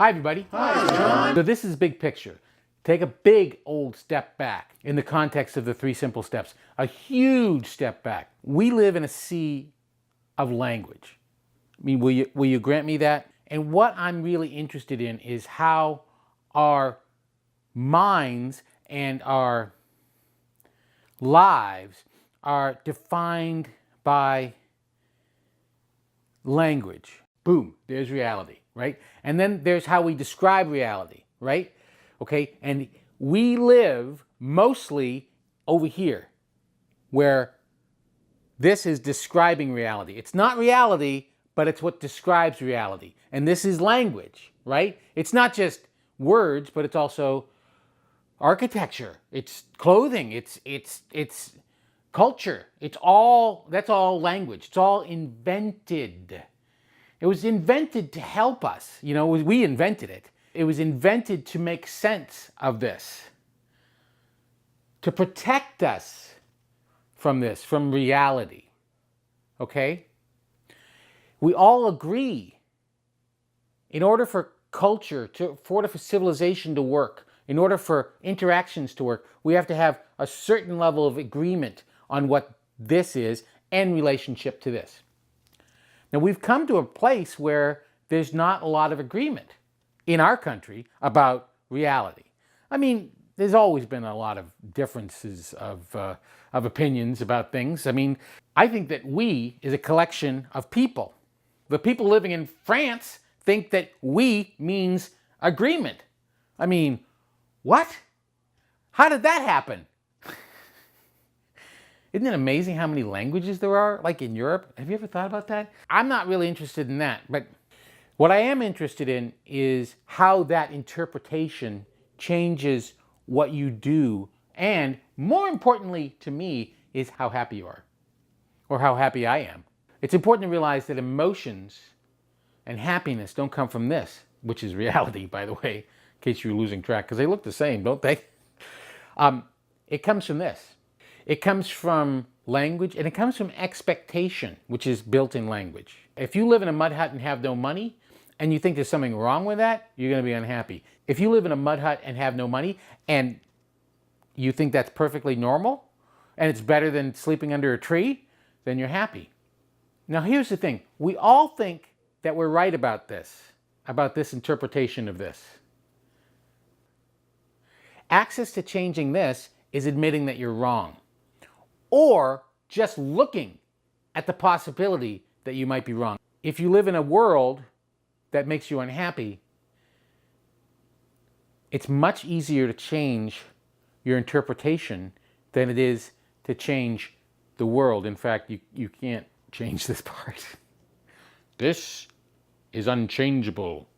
Hi, everybody. Hi, John. So this is big picture. Take a big old step back in the context of the 3 simple steps. A huge step back. We live in a sea of language. I mean, will you grant me that? And what I'm really interested in is how our minds and our lives are defined by language. Boom, there's reality, right? And then there's how we describe reality, right? Okay, and we live mostly over here, where this is describing reality. It's not reality, but it's what describes reality. And this is language, right? It's not just words, but it's also architecture, it's clothing, it's culture. That's all language. It's all invented. It was invented to help us. You know, we invented it. It was invented to make sense of this, to protect us from this, from reality. Okay? We all agree, in order for culture, in order for civilization to work, in order for interactions to work, we have to have a certain level of agreement on what this is and relationship to this. Now, we've come to a place where there's not a lot of agreement in our country about reality. I mean, there's always been a lot of differences of opinions about things. I mean, I think that we is a collection of people. The people living in France think that we means agreement. I mean, what? How did that happen? Isn't it amazing how many languages there are, like in Europe? Have you ever thought about that? I'm not really interested in that, but what I am interested in is how that interpretation changes what you do, and more importantly to me is how happy you are, or how happy I am. It's important to realize that emotions and happiness don't come from this, which is reality, by the way, in case you're losing track, because they look the same, don't they? It comes from this. It comes from language, and it comes from expectation, which is built in language. If you live in a mud hut and have no money, and you think there's something wrong with that, you're going to be unhappy. If you live in a mud hut and have no money, and you think that's perfectly normal, and it's better than sleeping under a tree, then you're happy. Now here's the thing. We all think that we're right about this interpretation of this. Access to changing this is admitting that you're wrong, or just looking at the possibility that you might be wrong. If you live in a world that makes you unhappy, it's much easier to change your interpretation than it is to change the world. In fact, you can't change this part. This is unchangeable.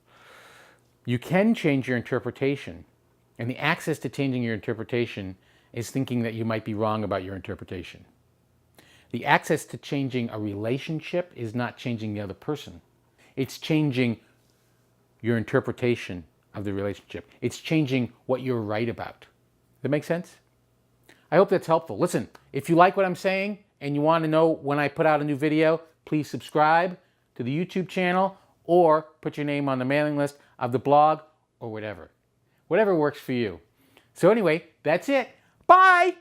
You can change your interpretation, and the access to changing your interpretation is thinking that you might be wrong about your interpretation. The access to changing a relationship is not changing the other person. It's changing your interpretation of the relationship. It's changing what you're right about. Does that make sense? I hope that's helpful. Listen, if you like what I'm saying and you want to know when I put out a new video, please subscribe to the YouTube channel or put your name on the mailing list of the blog or whatever. Whatever works for you. So anyway, that's it. Bye!